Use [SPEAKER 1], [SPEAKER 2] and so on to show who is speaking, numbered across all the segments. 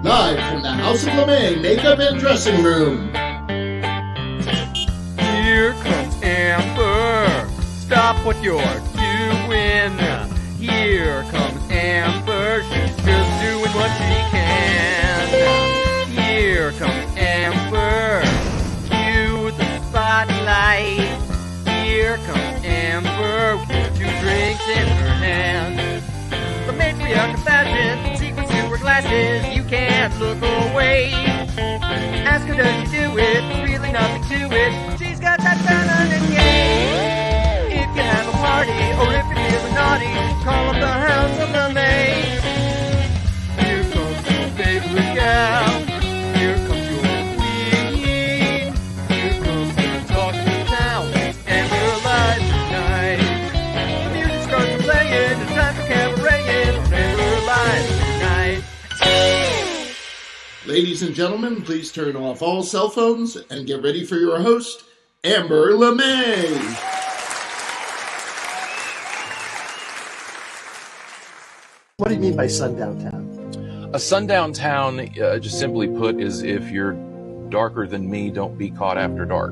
[SPEAKER 1] Live from the House of LeMay Makeup and Dressing Room.
[SPEAKER 2] Here comes Amber. Stop what you're doing. Here comes Amber. She's just doing what she can. Here comes Amber. Cue the spotlight. Here comes Amber with 2 drinks in her hand. The matriarch of fashion, secrets to her glasses. You can't look away. Ask her, does she do it? There's really nothing to it. She's got that feminine game. If you have a party, or if you're feeling naughty, call up the House of LeMay. Here comes your favorite gal. Here comes your queen. Here comes the talk of the town. And we're live tonight. The music starts playing. It's time for cabaret. And we're live tonight.
[SPEAKER 1] Ladies and gentlemen, please turn off all cell phones and get ready for your host, Amber LeMay.
[SPEAKER 3] What do you mean by sundown town?
[SPEAKER 4] A sundown town, just simply put, is if you're darker than me, don't be caught after dark.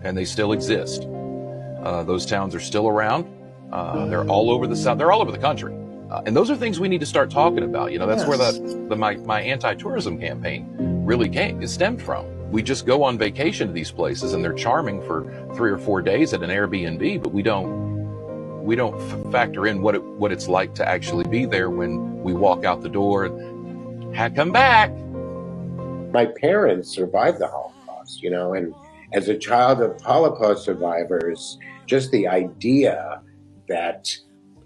[SPEAKER 4] And they still exist. Those towns are still around. They're all over the South. They're all over the country. And those are things we need to start talking about. You know, that's where my anti-tourism campaign really stemmed from. We just go on vacation to these places and they're charming for 3 or 4 days at an Airbnb, but we don't factor in what it's like to actually be there when we walk out the door and come back.
[SPEAKER 5] My parents survived the Holocaust, you know, and as a child of Holocaust survivors, just the idea that,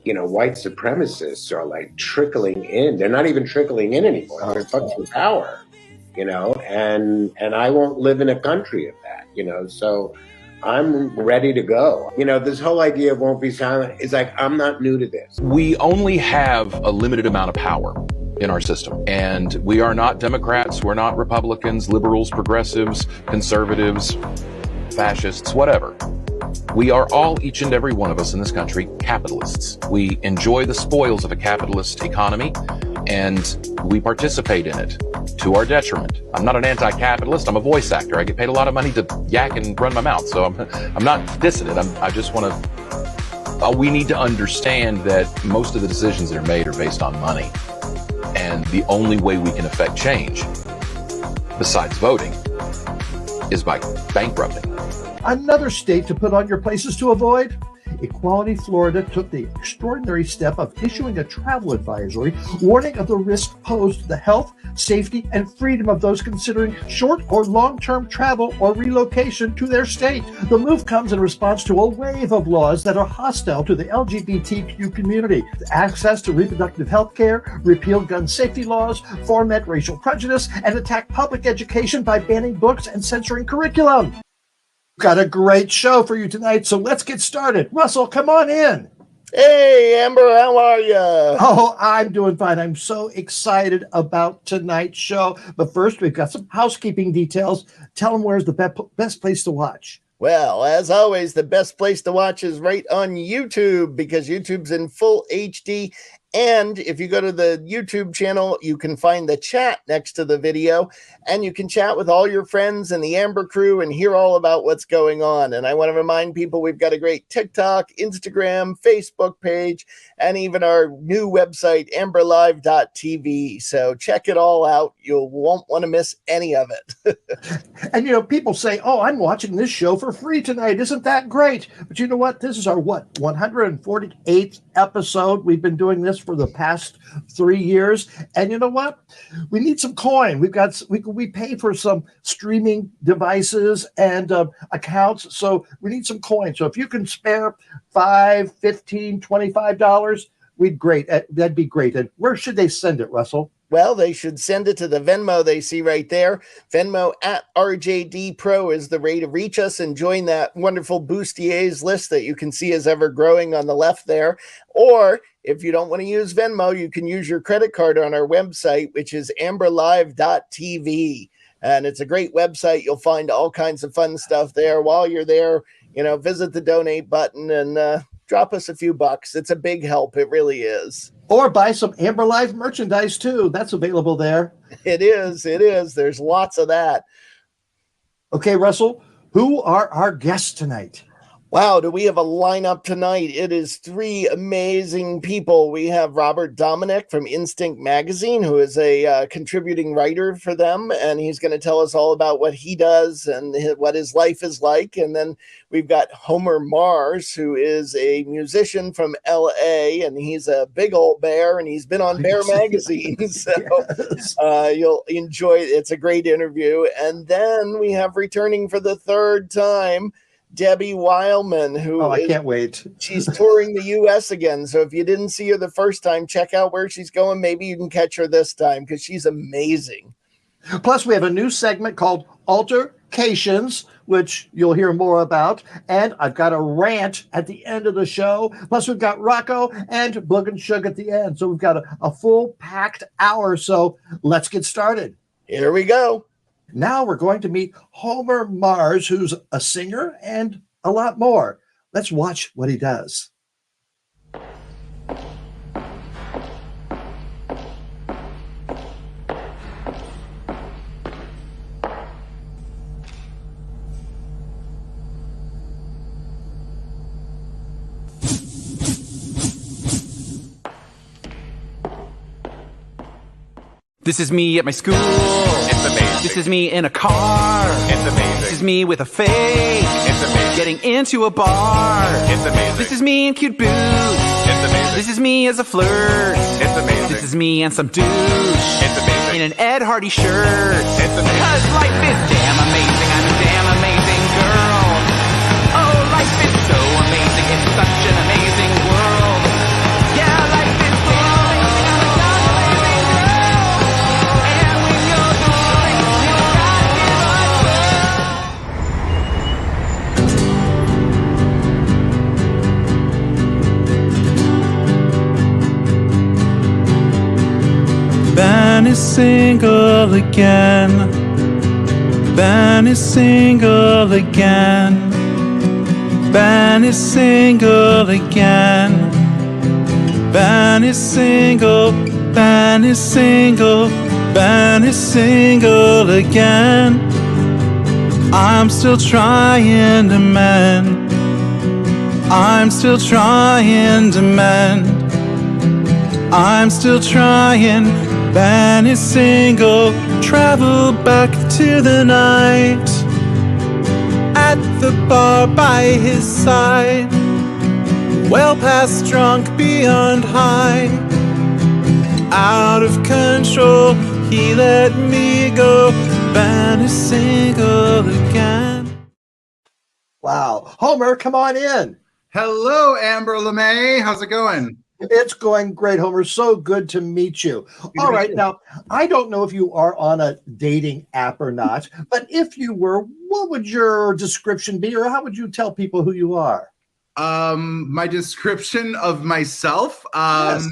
[SPEAKER 5] you know, white supremacists are like trickling in. They're not even trickling in anymore. They're fucking power, you know, and I won't live in a country of that, you know, so I'm ready to go. You know, this whole idea of won't be silent is like, I'm not new to this.
[SPEAKER 4] We only have a limited amount of power in our system, and we are not Democrats, we're not Republicans, liberals, progressives, conservatives, fascists, whatever. We are all, each and every one of us in this country, capitalists. We enjoy the spoils of a capitalist economy, and we participate in it to our detriment. I'm not an anti-capitalist. I'm a voice actor. I get paid a lot of money to yak and run my mouth, so I'm not dissing it. I just want to. We need to understand that most of the decisions that are made are based on money, and the only way we can affect change, besides voting, is by bankrupting.
[SPEAKER 3] Another state to put on your places to avoid? Equality Florida took the extraordinary step of issuing a travel advisory warning of the risk posed to the health, safety, and freedom of those considering short or long-term travel or relocation to their state. The move comes in response to a wave of laws that are hostile to the LGBTQ community. Access to reproductive health care, repeal gun safety laws, foment racial prejudice, and attack public education by banning books and censoring curriculum. Got a great show for you tonight, so let's get started. Russell, come on in.
[SPEAKER 6] Hey, Amber, how are you?
[SPEAKER 3] Oh, I'm doing fine. I'm so excited about tonight's show. But first, we've got some housekeeping details. Tell them where's the best place to watch.
[SPEAKER 6] Well, as always, the best place to watch is right on YouTube because YouTube's in full HD. And if you go to the YouTube channel, you can find the chat next to the video and you can chat with all your friends and the Amber crew and hear all about what's going on. And I want to remind people we've got a great TikTok, Instagram, Facebook page, and even our new website, amberlive.tv. So check it all out. You won't want to miss any of it.
[SPEAKER 3] And, you know, people say, oh, I'm watching this show for free tonight. Isn't that great? But you know what? This is our, 148th episode. We've been doing this for the past 3 years. And you know what? We need some coin. We pay for some streaming devices and accounts. So we need some coin. So if you can spare $5, $15, $25, that'd be great. And where should they send it, Russell?
[SPEAKER 6] Well, they should send it to the Venmo they see right there. Venmo at RJD Pro is the way to reach us and join that wonderful Boostier's list that you can see is ever growing on the left there. Or if you don't want to use Venmo, you can use your credit card on our website, which is amberlive.tv. And it's a great website. You'll find all kinds of fun stuff there. While you're there, you know, visit the donate button and drop us a few bucks. It's a big help. It really is.
[SPEAKER 3] Or buy some Amber Live merchandise too. That's available there.
[SPEAKER 6] It is. It is. There's lots of that.
[SPEAKER 3] Okay, Russell, who are our guests tonight?
[SPEAKER 6] Wow, do we have a lineup tonight? It is 3 amazing people. We have Robert Dominic from Instinct Magazine, who is a contributing writer for them, and he's going to tell us all about what he does and what his life is like. And then we've got Homer Mars, who is a musician from LA, and he's a big old bear, and he's been on Bear Magazine. So you'll enjoy it. It's a great interview. And then we have returning for the 3rd time, Debbie Wileman, who
[SPEAKER 3] I can't wait.
[SPEAKER 6] She's touring the U.S. again. So if you didn't see her the first time, check out where she's going. Maybe you can catch her this time because she's amazing.
[SPEAKER 3] Plus, we have a new segment called Altercations, which you'll hear more about. And I've got a rant at the end of the show. Plus, we've got Rocco and Boog and Shug at the end. So we've got a full packed hour. So let's get started.
[SPEAKER 6] Here we go.
[SPEAKER 3] Now we're going to meet Homer Mars, who's a singer and a lot more. Let's watch what he does.
[SPEAKER 7] This is me at my school. It's amazing. This is me in a car. It's amazing. This is me with a fake. It's amazing. Getting into a bar. It's amazing. This is me in cute boots. It's amazing. This is me as a flirt. It's amazing. This is me and some douche. It's amazing. In an Ed Hardy shirt. It's amazing. Because life is damn amazing. I'm a damn amazing girl. Oh, life is so amazing. It's such an amazing world. Yeah, life is so amazing. I'm a damn amazing girl. And when you're going, you gotta give
[SPEAKER 8] Ben is single again. Ben is single again. Ben is single again. Ben is single. Ben is single. Ben is single again. I'm still trying to mend. I'm still trying to mend. I'm still trying. Ben is single. Travel back to the night at the bar by his side. Well past drunk, beyond high. Out of control, he let me go. Ben is single again.
[SPEAKER 3] Wow. Homer, come on in.
[SPEAKER 9] Hello, Amber LeMay. How's it going?
[SPEAKER 3] It's going great, Homer. So good to meet you. All right. Now, I don't know if you are on a dating app or not, but if you were, what would your description be, or how would you tell people who you are?
[SPEAKER 9] My description of myself,
[SPEAKER 3] Yes.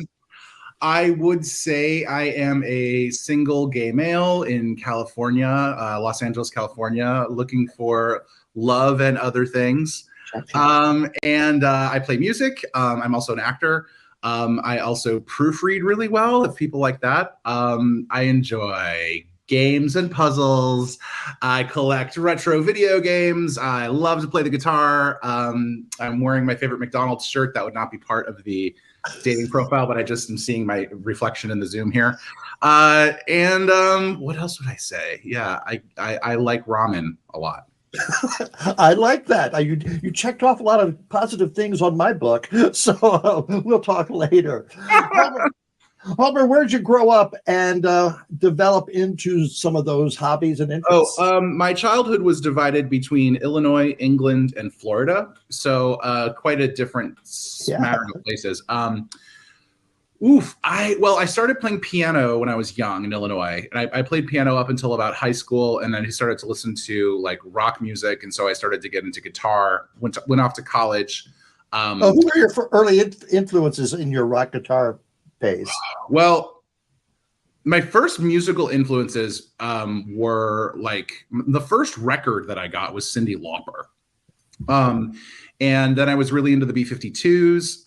[SPEAKER 9] I would say I am a single gay male in California, Los Angeles, California, looking for love and other things. And I play music. I'm also an actor. I also proofread really well, if people like that. I enjoy games and puzzles. I collect retro video games. I love to play the guitar. I'm wearing my favorite McDonald's shirt. That would not be part of the dating profile, but I just am seeing my reflection in the Zoom here. And what else would I say? Yeah, I like ramen a lot.
[SPEAKER 3] I like that. You checked off a lot of positive things on my book, so we'll talk later. Homer, where'd you grow up and develop into some of those hobbies and interests?
[SPEAKER 9] My childhood was divided between Illinois, England, and Florida, so quite a different smattering of places. I started playing piano when I was young in Illinois, and I played piano up until about high school, and then I started to listen to like rock music, and so I started to get into guitar. Went off to college.
[SPEAKER 3] Who were your early influences in your rock guitar days?
[SPEAKER 9] Well, my first musical influences were like the first record that I got was Cyndi Lauper. And then I was really into the B-52s,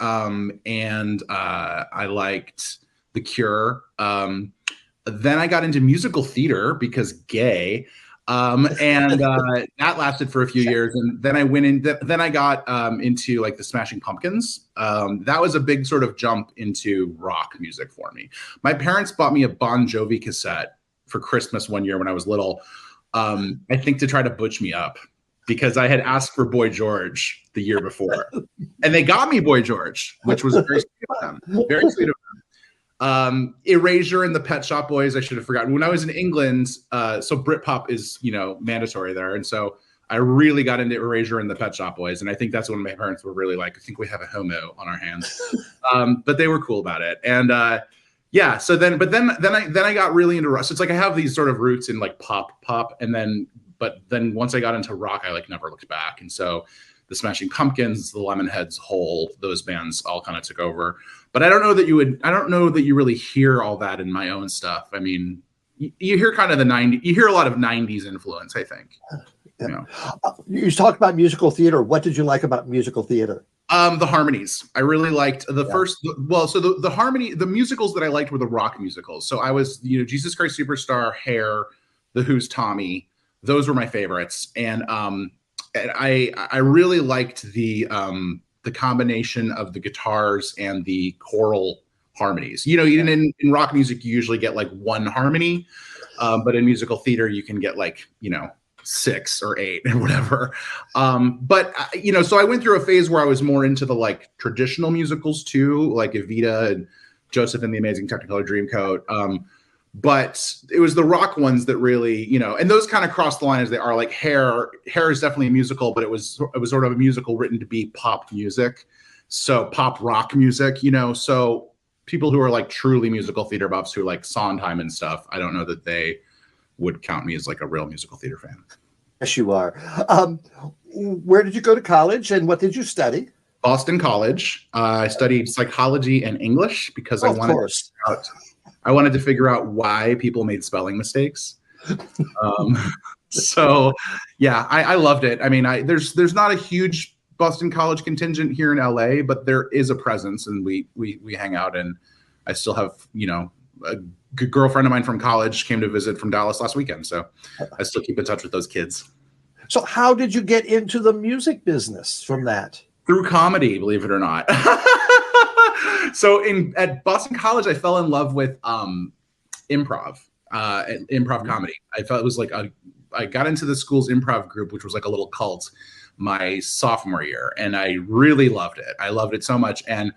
[SPEAKER 9] and I liked The Cure. Then I got into musical theater because gay, and that lasted for a few years. And then I went in. Then I got into like the Smashing Pumpkins. That was a big sort of jump into rock music for me. My parents bought me a Bon Jovi cassette for Christmas one year when I was little. I think to try to butch me up, because I had asked for Boy George the year before, and they got me Boy George, which was very sweet of them. Very sweet of them. Erasure and the Pet Shop Boys, I should have forgotten. When I was in England, so Britpop is, mandatory there. And so I really got into Erasure and the Pet Shop Boys. And I think that's when my parents were really like, I think we have a homo on our hands. But they were cool about it. And yeah, so then I got really into rock. So it's like I have these sort of roots in like pop, but then once I got into rock, I like never looked back. And so the Smashing Pumpkins, the Lemonheads, Hole, those bands all kind of took over. But I don't know that you really hear all that in my own stuff. I mean, you hear kind of you hear a lot of 90s influence, I think.
[SPEAKER 3] Yeah. You talked about musical theater. What did you like about musical theater?
[SPEAKER 9] The harmonies. I really liked the the musicals that I liked were the rock musicals. So I was, Jesus Christ Superstar, Hair, The Who's Tommy. Those were my favorites. And I really liked the combination of the guitars and the choral harmonies. Even in rock music, you usually get like one harmony, but in musical theater, you can get like, 6 or 8 or whatever. So I went through a phase where I was more into the like traditional musicals too, like Evita and Joseph and the Amazing Technicolor Dreamcoat. But it was the rock ones that really, and those kind of cross the line as they are. Like Hair is definitely a musical, but it was sort of a musical written to be pop music. So pop rock music, so people who are like truly musical theater buffs who like Sondheim and stuff, I don't know that they would count me as like a real musical theater fan.
[SPEAKER 3] Yes, you are. Where did you go to college and what did you study?
[SPEAKER 9] Boston College. I studied psychology and English because I wanted to figure out why people made spelling mistakes. So yeah, I loved it. I mean, there's not a huge Boston College contingent here in LA, but there is a presence, and we hang out. And I still have, a good girlfriend of mine from college came to visit from Dallas last weekend. So I still keep in touch with those kids.
[SPEAKER 3] So how did you get into the music business from that?
[SPEAKER 9] Through comedy, believe it or not. So at Boston College, I fell in love with improv comedy. I felt it was like I got into the school's improv group, which was like a little cult, my sophomore year, and I really loved it. I loved it so much, and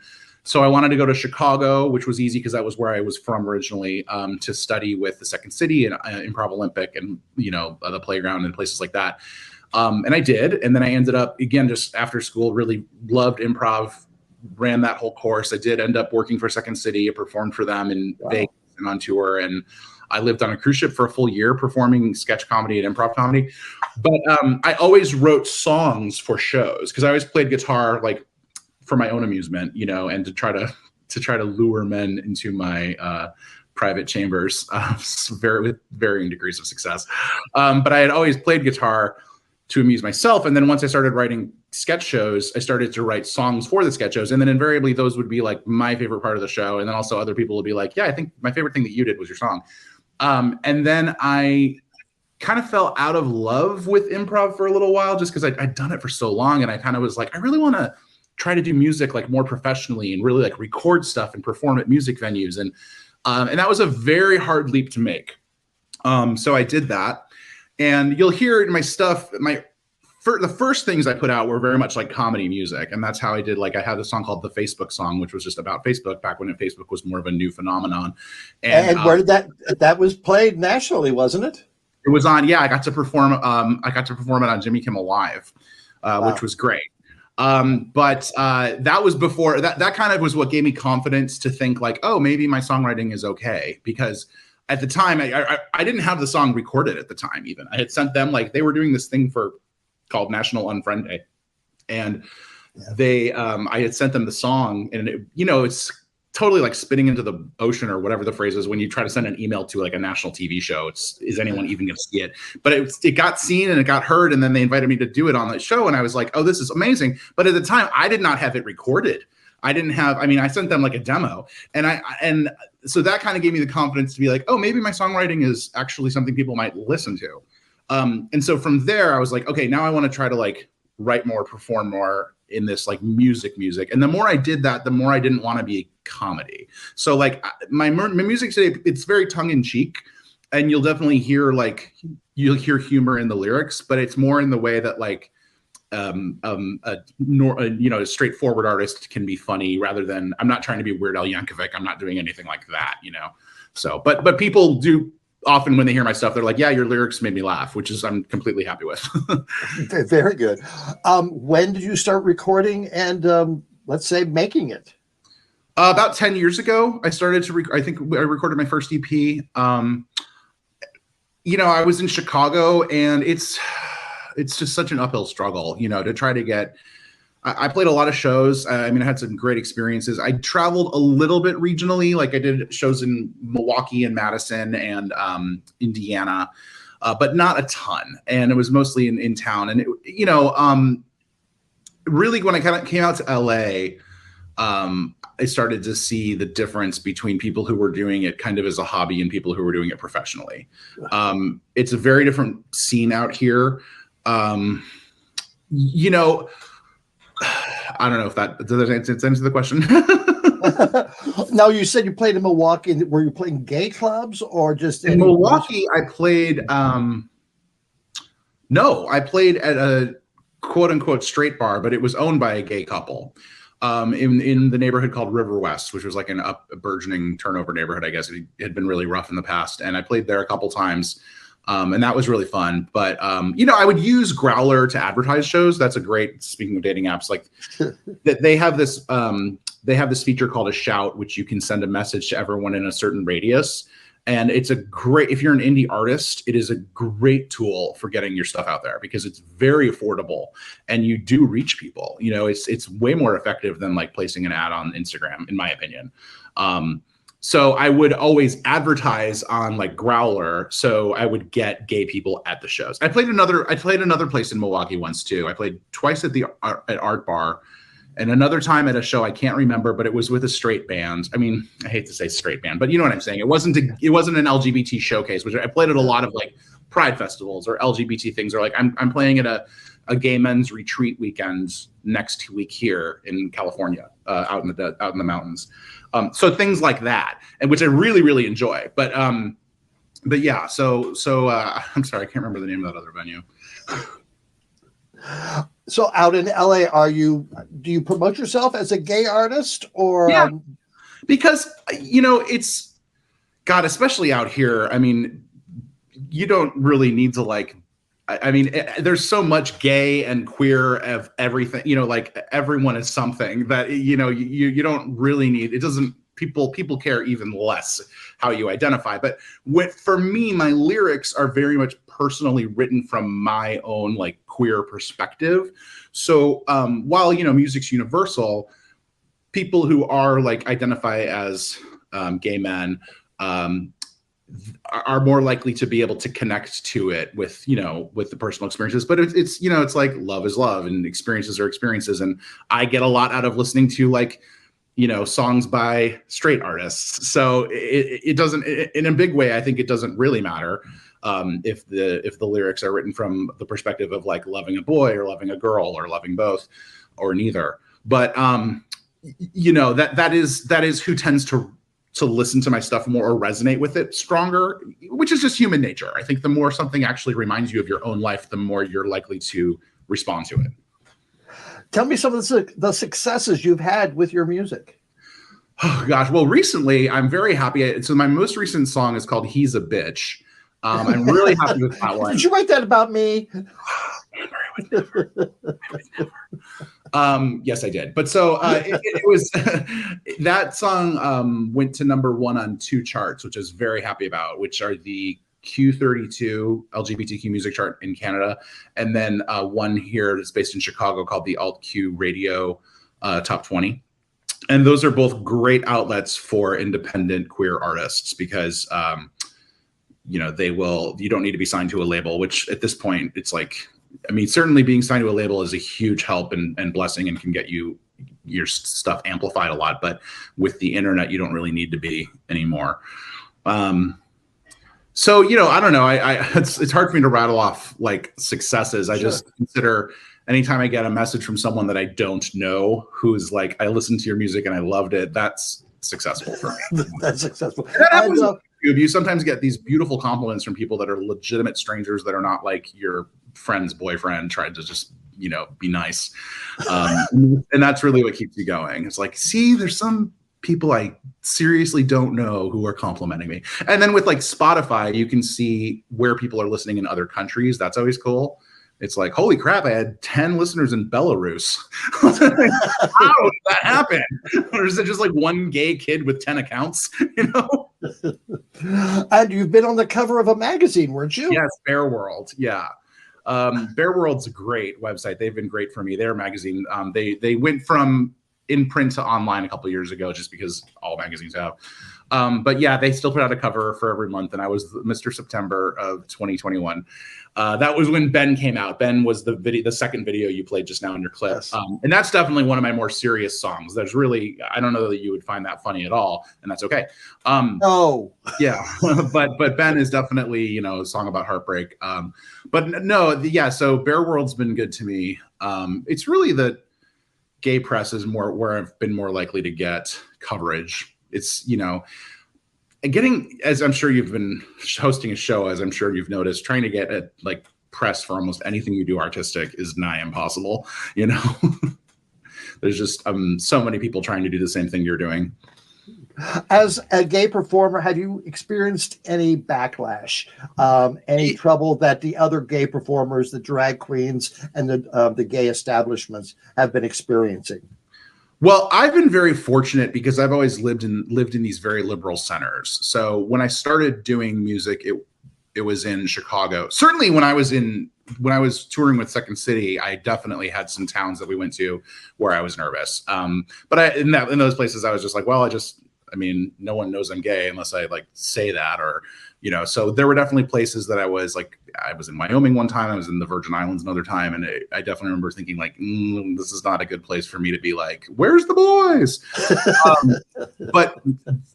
[SPEAKER 9] so I wanted to go to Chicago, which was easy because that was where I was from originally, to study with the Second City and Improv Olympic and the Playground and places like that. And I did, and then I ended up again just after school really loved improv. Ran that whole course. I did end up working for Second City. I performed for them in Vegas and on tour. And I lived on a cruise ship for a full year performing sketch comedy and improv comedy. But I always wrote songs for shows because I always played guitar like for my own amusement, and to try to lure men into my private chambers with varying degrees of success. But I had always played guitar to amuse myself. And then once I started writing sketch shows, I started to write songs for the sketch shows. And then invariably those would be like my favorite part of the show. And then also other people would be like, yeah, I think my favorite thing that you did was your song. And then I kind of fell out of love with improv for a little while just because I'd done it for so long. And I kind of was like, I really want to try to do music like more professionally and really like record stuff and perform at music venues. And that was a very hard leap to make. So I did that. And you'll hear in my stuff, the first things I put out were very much like comedy music. And that's how I did, like I had a song called The Facebook Song, which was just about Facebook back when Facebook was more of a new phenomenon.
[SPEAKER 3] And where did that was played nationally, wasn't it?
[SPEAKER 9] It was on, I got to perform it on Jimmy Kimmel Live, which was great. But that was before, that kind of was what gave me confidence to think like, oh, maybe my songwriting is okay. Because at the time, I didn't have the song recorded at the time even. I had sent them, like, they were doing this thing called National Unfriend Day. And I had sent them the song, and totally like spitting into the ocean, or whatever the phrase is when you try to send an email to like a national TV show. Is anyone even going to see it? But it got seen and it got heard, and then they invited me to do it on that show, and I was like, oh, this is amazing. But at the time, I did not have it recorded. I sent them like a demo, and so that kind of gave me the confidence to be like, oh, maybe my songwriting is actually something people might listen to. And so from there, I was like, okay, now I want to try to like write more, perform more in this like music. And the more I did that, the more I didn't want to be a comedy. So like my music today, it's very tongue in cheek, and you'll definitely hear humor in the lyrics, but it's more in the way that like a straightforward artist can be funny, rather than, I'm not trying to be Weird Al Yankovic. I'm not doing anything like that, So, but people do often, when they hear my stuff, they're like, yeah, your lyrics made me laugh, which is I'm completely happy with.
[SPEAKER 3] Very good. When did you start recording and let's say making it?
[SPEAKER 9] About 10 years ago, I started to I think I recorded my first EP. I was in Chicago, and it's just such an uphill struggle, to try to get. I played a lot of shows. I had some great experiences. I traveled a little bit regionally. Like I did shows in Milwaukee and Madison and Indiana, but not a ton. And it was mostly in town. And, really when I kind of came out to LA, I started to see the difference between people who were doing it kind of as a hobby and people who were doing it professionally. It's a very different scene out here. I don't know if does answer the question.
[SPEAKER 3] Now, you said you played in Milwaukee. Were you playing gay clubs or just
[SPEAKER 9] in Milwaukee? I played. No, I played at a quote unquote straight bar, but it was owned by a gay couple. In the neighborhood called River West, which was like a burgeoning turnover neighborhood. I guess it had been really rough in the past, and I played there a couple times. And that was really fun. But, I would use Growler to advertise shows. That's a great, speaking of dating apps, like they have this feature called a shout, which you can send a message to everyone in a certain radius. And it's if you're an indie artist, it is a great tool for getting your stuff out there because it's very affordable and you do reach people. It's way more effective than like placing an ad on Instagram, in my opinion. So I would always advertise on like Growler, so I would get gay people at the shows. I played another place in Milwaukee once too. I played twice at Art Bar, and another time at a show I can't remember, but it was with a straight band. I hate to say straight band, but you know what I'm saying. It wasn't an LGBT showcase, which I played at a lot of like pride festivals or LGBT things, or like I'm playing at a gay men's retreat weekend next week here in California, out in the mountains. So things like that, and which I really, really enjoy. But yeah, so I'm sorry, I can't remember the name of that other venue.
[SPEAKER 3] So out in LA, do you promote yourself as a gay artist or?
[SPEAKER 9] Yeah, because, it's, God, especially out here. You don't really need to there's so much gay and queer of everything, like everyone is something that, you don't really need, it doesn't, people care even less how you identify. But for me, my lyrics are very much personally written from my own like queer perspective. So while, music's universal, people who are like identify as gay men, are more likely to be able to connect to it with the personal experiences. But it's it's like love is love and experiences are experiences. And I get a lot out of listening to like, songs by straight artists. So it doesn't, in a big way, I think it doesn't really matter if the lyrics are written from the perspective of like loving a boy or loving a girl or loving both or neither. But that is who tends to listen to my stuff more or resonate with it stronger, which is just human nature. I think the more something actually reminds you of your own life, the more you're likely to respond to it.
[SPEAKER 3] Tell me some of the successes you've had with your music.
[SPEAKER 9] Oh gosh. Well, recently I'm very happy. So my most recent song is called He's a Bitch. I'm really happy with that one.
[SPEAKER 3] Did you write that about me?
[SPEAKER 9] Amber, I would never. Yes, I did. But so it was that song went to #1 on 2 charts, which I was very happy about, which are the Q32 LGBTQ music chart in Canada, and then one here that's based in Chicago called the Alt Q Radio Top 20. And those are both great outlets for independent queer artists because, you know, you don't need to be signed to a label, which at this point, it's like, I mean, certainly being signed to a label is a huge help and blessing and can get your stuff amplified a lot. But with the internet, you don't really need to be anymore. So, you know, I don't know. It's hard for me to rattle off like successes. I just consider anytime I get a message from someone that I don't know who's like, I listened to your music and I loved it, that's successful for me.
[SPEAKER 3] That's successful.
[SPEAKER 9] That happens with YouTube. You sometimes get these beautiful compliments from people that are legitimate strangers that are not like your friend's boyfriend trying to just, you know, be nice. And that's really what keeps you going. It's like, see, there's some people I seriously don't know who are complimenting me. And then with like Spotify, you can see where people are listening in other countries. That's always cool. It's like, holy crap, I had 10 listeners in Belarus. How did that happen? Or is it just like one gay kid with 10 accounts, you know?
[SPEAKER 3] And you've been on the cover of a magazine, weren't you?
[SPEAKER 9] Yes, Bear World. Yeah. Bear World's a great website. They've been great for me. Their magazine, they went from in print to online a couple of years ago, just because all magazines have. But yeah, they still put out a cover for every month, and I was Mr. September of 2021. That was when Ben came out. Ben was the second video you played just now in your clip.
[SPEAKER 3] Yes.
[SPEAKER 9] And that's definitely one of my more serious songs. There's really, I don't know that you would find that funny at all, and that's okay.
[SPEAKER 3] No.
[SPEAKER 9] Yeah, but Ben is definitely, you know, a song about heartbreak. But no, yeah, so Bear World's been good to me. It's really the gay press is more where I've been more likely to get coverage. It's, you know, getting, as I'm sure you've been hosting a show, as I'm sure you've noticed, trying to get a like press for almost anything you do artistic is nigh impossible. You know, there's just so many people trying to do the same thing you're doing.
[SPEAKER 3] As a gay performer, have you experienced any backlash, any trouble that the other gay performers, the drag queens, and the gay establishments have been experiencing?
[SPEAKER 9] Well, I've been very fortunate because I've always lived in these very liberal centers. So when I started doing music, it was in Chicago. Certainly when I was touring with Second City, I definitely had some towns that we went to where I was nervous. But in those places, I was just like, well, I mean, no one knows I'm gay unless I like say that, or, you know, so there were definitely places that I was like, I was in Wyoming one time, I was in the Virgin Islands another time. And I definitely remember thinking like, this is not a good place for me to be like, where's the boys? But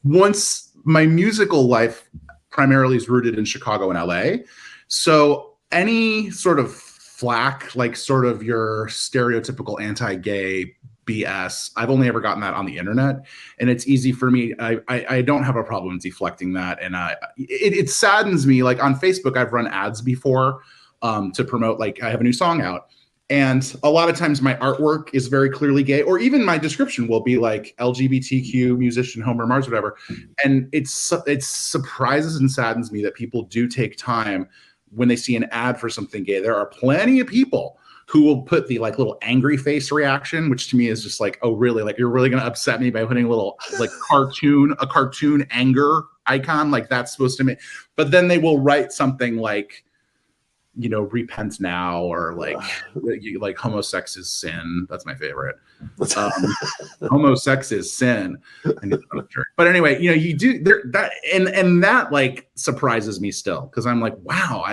[SPEAKER 9] once my musical life primarily is rooted in Chicago and LA. So any sort of flack, like sort of your stereotypical anti-gay BS, I've only ever gotten that on the internet, and it's easy for me. I don't have a problem deflecting that, and it saddens me. Like on Facebook, I've run ads before to promote, like I have a new song out, and a lot of times my artwork is very clearly gay, or even my description will be like LGBTQ musician Homer Mars, whatever. And it surprises and saddens me that people do take time when they see an ad for something gay. There are plenty of people who will put the like little angry face reaction, which to me is just like, oh, really? Like, you're really going to upset me by putting a little like cartoon anger icon? Like that's supposed to make, but then they will write something like, you know, repent now, or like homosex is sin. That's my favorite. Homosex is sin. But anyway, you know, you do that, and that like surprises me still, because I'm like, wow,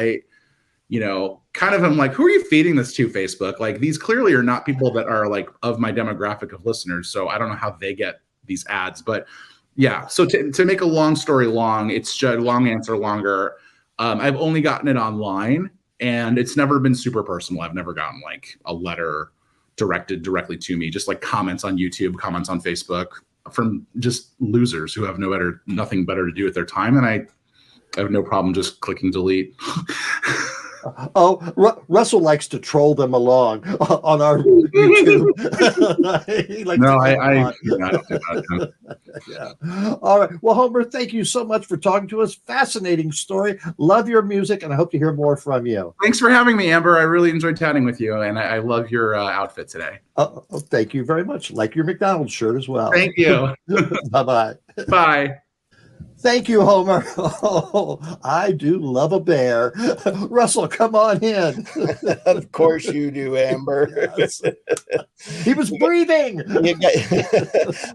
[SPEAKER 9] you know, kind of I'm like, who are you feeding this to, Facebook? Like, these clearly are not people that are like of my demographic of listeners. So I don't know how they get these ads. But yeah, so to make a long story long, it's just long answer longer. I've only gotten it online, and it's never been super personal. I've never gotten like a letter directed directly to me, just like comments on YouTube, comments on Facebook from just losers who have nothing better to do with their time. And I have no problem just clicking delete.
[SPEAKER 3] Oh, Russell likes to troll them along on our YouTube.
[SPEAKER 9] I don't do that.
[SPEAKER 3] Yeah. All right. Well, Homer, thank you so much for talking to us. Fascinating story. Love your music, and I hope to hear more from you.
[SPEAKER 9] Thanks for having me, Amber. I really enjoyed chatting with you, and I love your outfit today.
[SPEAKER 3] Thank you very much. Like your McDonald's shirt as well.
[SPEAKER 9] Thank you.
[SPEAKER 3] Bye-bye.
[SPEAKER 9] Bye.
[SPEAKER 3] Thank you, Homer. Oh, I do love a bear. Russell, come on in.
[SPEAKER 6] Of course you do, Amber.
[SPEAKER 3] Yes. He was breathing.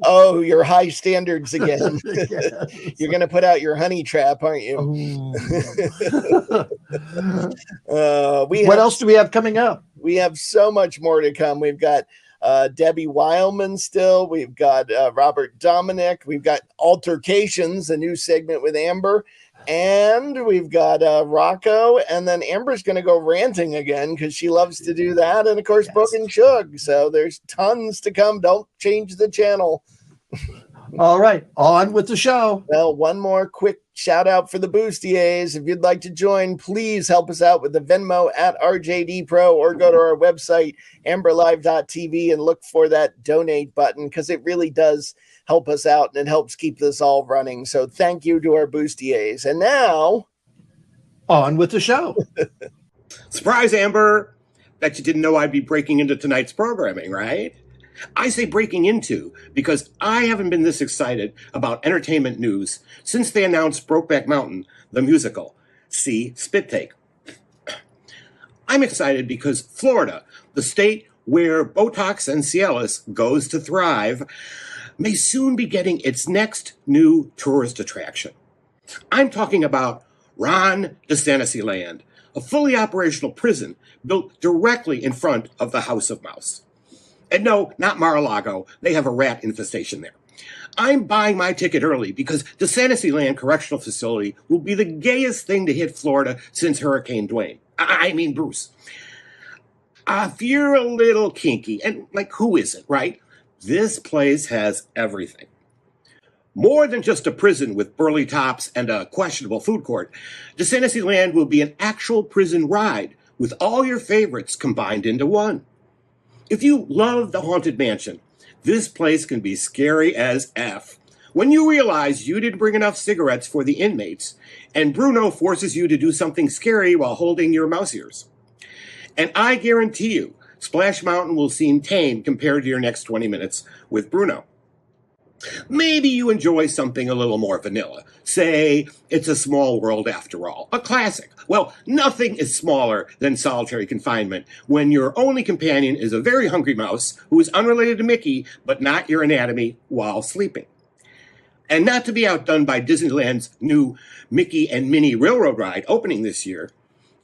[SPEAKER 6] Oh, your high standards again.
[SPEAKER 3] Yes.
[SPEAKER 6] You're going to put out your honey trap, aren't you?
[SPEAKER 3] What else do we have coming up?
[SPEAKER 6] We have so much more to come. We've got Debbie Wileman still. We've got Robert Dominic. We've got Altercations, a new segment with Amber. And we've got Rocco. And then Amber's going to go ranting again because she loves to do that. And, of course, Book and Shug. So there's tons to come. Don't change the channel.
[SPEAKER 3] All right, on with the show.
[SPEAKER 6] Well, one more quick shout out for the Boostiers. If you'd like to join, please help us out with the Venmo at RJD Pro or go to our website, amberlive.tv, and look for that donate button because it really does help us out and it helps keep this all running. So thank you to our Boostiers. And now,
[SPEAKER 3] on with the show.
[SPEAKER 10] Surprise, Amber. Bet you didn't know I'd be breaking into tonight's programming, right? I say breaking into because I haven't been this excited about entertainment news since they announced Brokeback Mountain, the musical. See Spit Take. I'm excited because Florida, the state where Botox and Cialis goes to thrive, may soon be getting its next new tourist attraction. I'm talking about Ron DeSantis Land, a fully operational prison built directly in front of the House of Mouse. And no, not Mar-a-Lago. They have a rat infestation there. I'm buying my ticket early because DeSantis Land Correctional Facility will be the gayest thing to hit Florida since Hurricane Dwayne. I mean Bruce. If you're a little kinky, and like who isn't, right? This place has everything. More than just a prison with burly tops and a questionable food court, DeSantis Land will be an actual prison ride with all your favorites combined into one. If you love the Haunted Mansion, this place can be scary as F. When you realize you didn't bring enough cigarettes for the inmates, and Bruno forces you to do something scary while holding your mouse ears. And I guarantee you, Splash Mountain will seem tame compared to your next 20 minutes with Bruno. Maybe you enjoy something a little more vanilla. Say, It's a Small World After All, a classic. Well, nothing is smaller than solitary confinement when your only companion is a very hungry mouse who is unrelated to Mickey, but not your anatomy while sleeping. And not to be outdone by Disneyland's new Mickey and Minnie Railroad ride opening this year,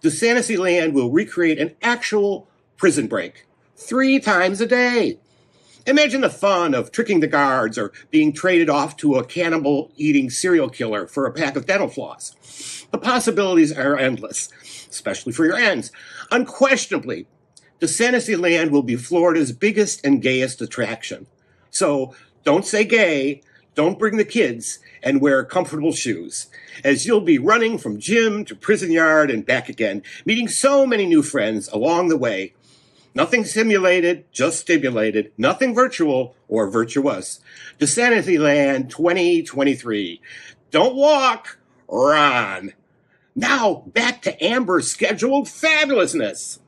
[SPEAKER 10] DeSantis Land will recreate an actual prison break 3 times a day. Imagine the fun of tricking the guards or being traded off to a cannibal-eating serial killer for a pack of dental floss. The possibilities are endless, especially for your ends. Unquestionably, DeSantis Land will be Florida's biggest and gayest attraction. So don't say gay, don't bring the kids, and wear comfortable shoes, as you'll be running from gym to prison yard and back again, meeting so many new friends along the way. Nothing simulated, just stimulated. Nothing virtual or virtuous. DeSantis Land 2023. Don't walk, run. Now back to Amber's scheduled fabulousness.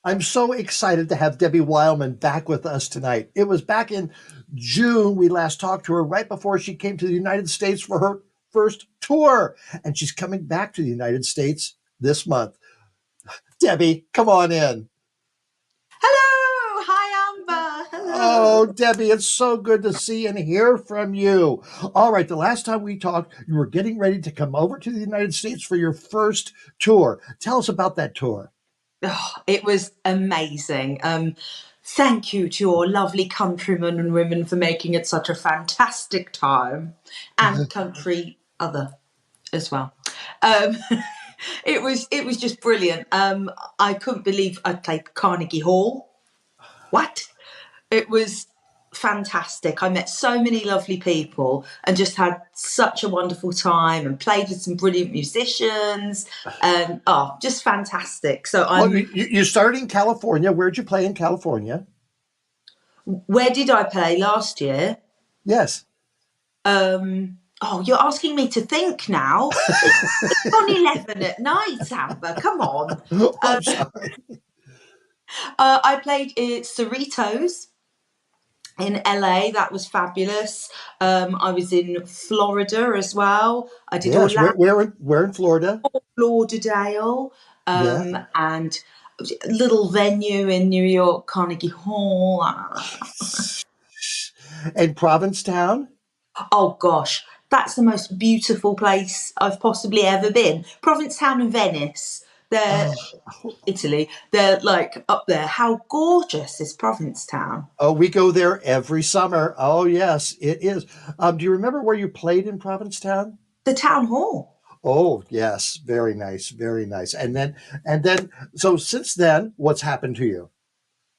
[SPEAKER 3] I'm so excited to have Debbie Wileman back with us tonight. It was back in June we last talked to her, right before she came to the United States for her first tour. And she's coming back to the United States this month. Debbie, come on in.
[SPEAKER 11] Hello. Hi, Amber. Hello.
[SPEAKER 3] Oh, Debbie, it's so good to see and hear from you. All right, the last time we talked, you were getting ready to come over to the United States for your first tour. Tell us about that tour.
[SPEAKER 11] Oh, it was amazing. Thank you to your lovely countrymen and women for making it such a fantastic time, and country other as well. It was just brilliant. I couldn't believe I played Carnegie Hall. What? It was fantastic. I met so many lovely people and just had such a wonderful time and played with some brilliant musicians and just fantastic. So
[SPEAKER 3] you started in California. Where'd you play in California?
[SPEAKER 11] Where did I play last year?
[SPEAKER 3] Yes.
[SPEAKER 11] You're asking me to think now. It's on 11 at night, Amber. Come on.
[SPEAKER 3] I'm sorry.
[SPEAKER 11] I played at Cerritos in LA. That was fabulous. I was in Florida as well. I did
[SPEAKER 3] Yes,
[SPEAKER 11] Orlando,
[SPEAKER 3] where in Florida?
[SPEAKER 11] Lauderdale,
[SPEAKER 3] Yeah.
[SPEAKER 11] and a little venue in New York, Carnegie Hall.
[SPEAKER 3] And Provincetown?
[SPEAKER 11] Oh gosh, that's the most beautiful place I've possibly ever been. Provincetown and Venice. They're Italy. They're like up there. How gorgeous is Provincetown?
[SPEAKER 3] Oh, we go there every summer. Oh, yes, it is. Do you remember where you played in Provincetown?
[SPEAKER 11] The town hall.
[SPEAKER 3] Oh, yes, very nice, very nice. And then, so since then, what's happened to you?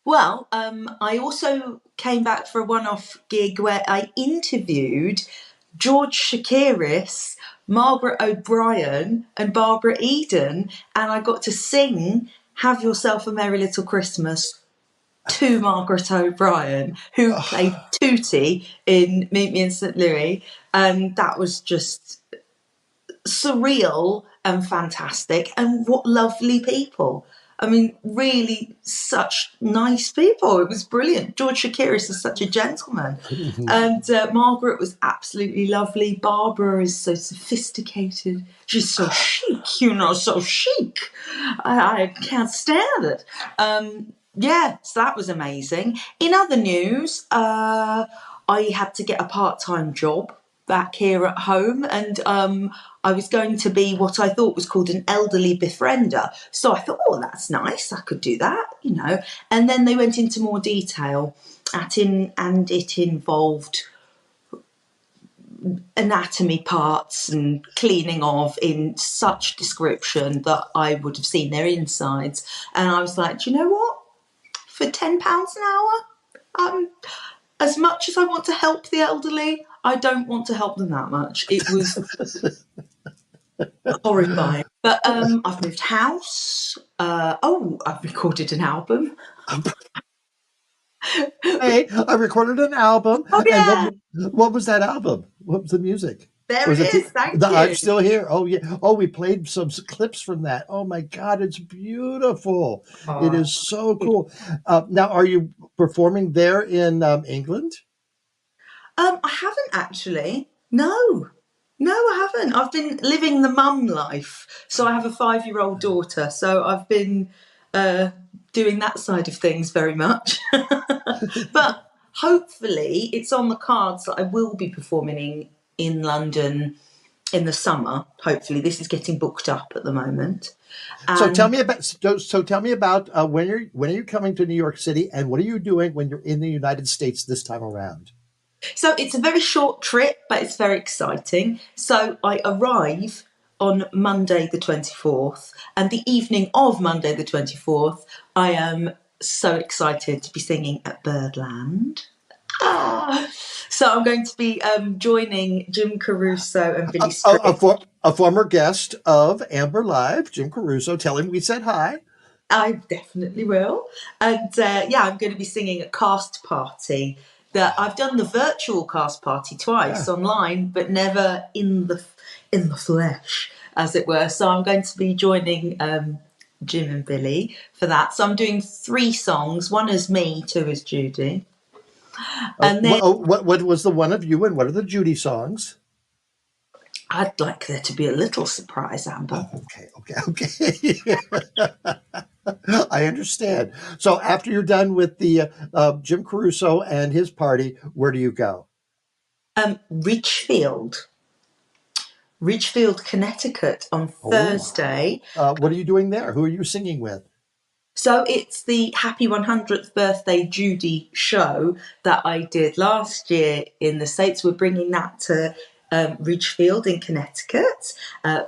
[SPEAKER 11] Well, I also came back for a one-off gig where I interviewed George Shakiris, Margaret O'Brien, and Barbara Eden, and I got to sing "Have Yourself a Merry Little Christmas" to Margaret O'Brien, who played Tootie in Meet Me in St. Louis, and that was just surreal and fantastic. And what lovely people. I mean, really such nice people. It was brilliant. George Shakiris is such a gentleman. And Margaret was absolutely lovely. Barbara is so sophisticated. She's so chic, so chic. I can't stand it. Yeah, so that was amazing. In other news, I had to get a part-time job back here at home, and I was going to be what I thought was called an elderly befriender. So I thought, oh, that's nice, I could do that, And then they went into more detail, and it involved anatomy parts and cleaning of in such description that I would have seen their insides. And I was like, do you know what? For £10 an hour, as much as I want to help the elderly, I don't want to help them that much. It was horrifying. But I've moved house. I've recorded an album.
[SPEAKER 3] Hey, I recorded an album.
[SPEAKER 11] Oh, yeah.
[SPEAKER 3] And what was that album? What was the music?
[SPEAKER 11] There it is. Thank you.
[SPEAKER 3] I'm Still Here. Oh, yeah. Oh, we played some clips from that. Oh, my God. It's beautiful. It is so cool. Now, are you performing there in England?
[SPEAKER 11] I haven't actually. No, I haven't. I've been living the mum life. So I have a 5-year-old daughter. So I've been doing that side of things very much. But hopefully it's on the cards that I will be performing in London in the summer. Hopefully, this is getting booked up at the moment.
[SPEAKER 3] So tell me about when are you coming to New York City, and what are you doing when you're in the United States this time around?
[SPEAKER 11] So it's a very short trip, but it's very exciting. So I arrive on Monday the 24th, and the evening of Monday the 24th, I am so excited to be singing at Birdland. So I'm going to be joining Jim Caruso and Billy Strickland.
[SPEAKER 3] A former guest of Amber Live, Jim Caruso. Tell him we said hi.
[SPEAKER 11] I definitely will. And I'm going to be singing at Cast Party. That I've done the virtual Cast Party twice online, but never in the flesh, as it were. So I'm going to be joining Jim and Billy for that. So I'm doing 3 songs. One is me, 2 is Judy. And then
[SPEAKER 3] what was the one of you, and what are the Judy songs?
[SPEAKER 11] I'd like there to be a little surprise, Amber.
[SPEAKER 3] Okay. I understand. So after you're done with the Jim Caruso and his party, where do you go?
[SPEAKER 11] Richfield, Connecticut on Thursday.
[SPEAKER 3] What are you doing there? Who are you singing with?
[SPEAKER 11] So it's the Happy 100th Birthday Judy show that I did last year in the States. We're bringing that to Ridgefield in Connecticut.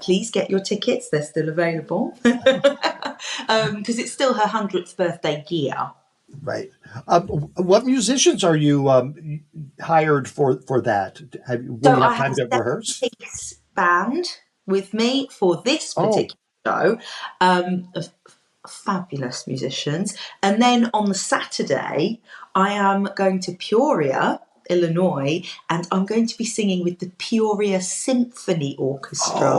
[SPEAKER 11] Please get your tickets. They're still available because it's still her 100th birthday year.
[SPEAKER 3] Right. What musicians are you hired for that? Will you have time to rehearse?
[SPEAKER 11] I have a 6 band with me for this particular show. Fabulous musicians. And then on the Saturday, I am going to Peoria, Illinois, and I'm going to be singing with the Peoria Symphony Orchestra.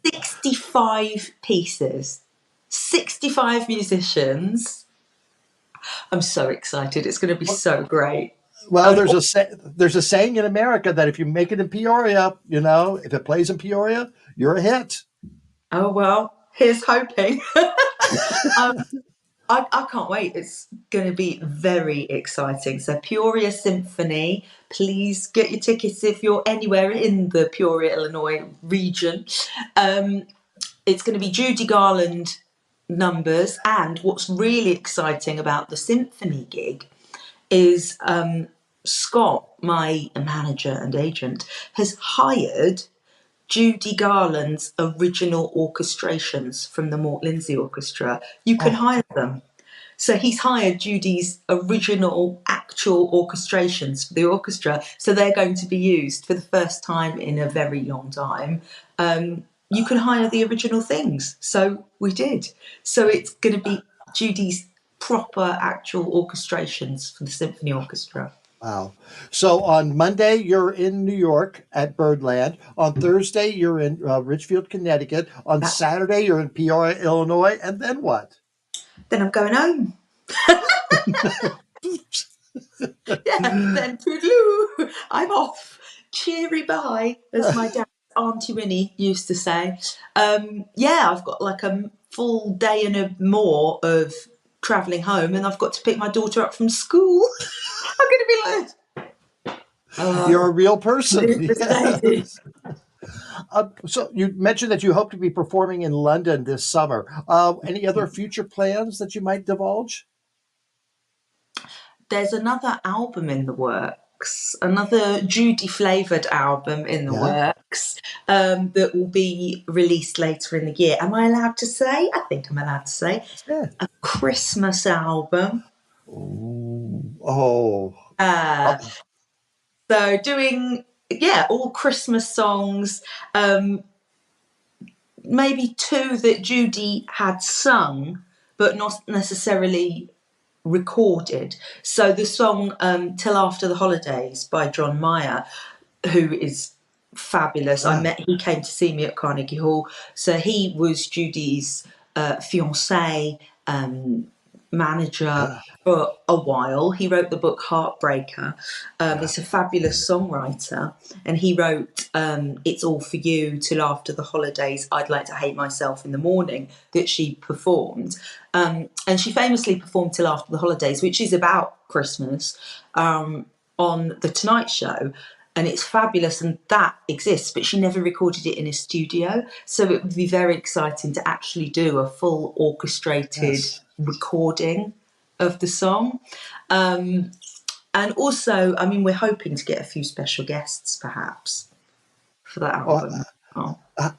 [SPEAKER 11] 65 pieces, 65 musicians. I'm so excited. It's going to be so great.
[SPEAKER 3] Well, there's a saying in America that if you make it in Peoria, if it plays in Peoria, you're a hit.
[SPEAKER 11] Oh, well, here's hoping. I can't wait. It's going to be very exciting. So Peoria Symphony, please get your tickets if you're anywhere in the Peoria, Illinois region. It's going to be Judy Garland numbers. And what's really exciting about the symphony gig is Scott, my manager and agent, has hired Judy Garland's original orchestrations from the Mort Lindsay Orchestra. You can hire them. So he's hired Judy's original actual orchestrations for the orchestra. So they're going to be used for the first time in a very long time. You can hire the original things. So we did. So it's going to be Judy's proper actual orchestrations for the symphony orchestra.
[SPEAKER 3] Wow. So on Monday, you're in New York at Birdland. On Thursday, you're in Richfield, Connecticut. On Saturday, you're in Peoria, Illinois. And then what?
[SPEAKER 11] Then I'm going home. Then toodaloo, I'm off. Cheery bye, as my dad, Auntie Winnie, used to say. I've got like a full day and more of travelling home, and I've got to pick my daughter up from school. I'm going to be like,
[SPEAKER 3] you're a real person. Yes. So you mentioned that you hope to be performing in London this summer. Any other future plans that you might divulge?
[SPEAKER 11] There's another album in the works, another Judy flavoured album in the works that will be released later in the year. Am I allowed to say? I think I'm allowed to say. Yeah. A Christmas album. So doing, all Christmas songs, maybe two that Judy had sung, but not necessarily recorded. So the song Till After the Holidays by John Mayer, who is fabulous. He came to see me at Carnegie Hall. So he was Judy's fiancé, manager for a while. He wrote the book Heartbreaker. He's a fabulous songwriter, and he wrote It's All For You, Till After the Holidays, I'd Like to Hate Myself in the Morning, that she performed. And she famously performed Till After the Holidays, which is about Christmas, on The Tonight Show. And it's fabulous, and that exists, but she never recorded it in a studio. So it would be very exciting to actually do a full orchestrated recording of the song. And also, I mean, we're hoping to get a few special guests, perhaps, for that album.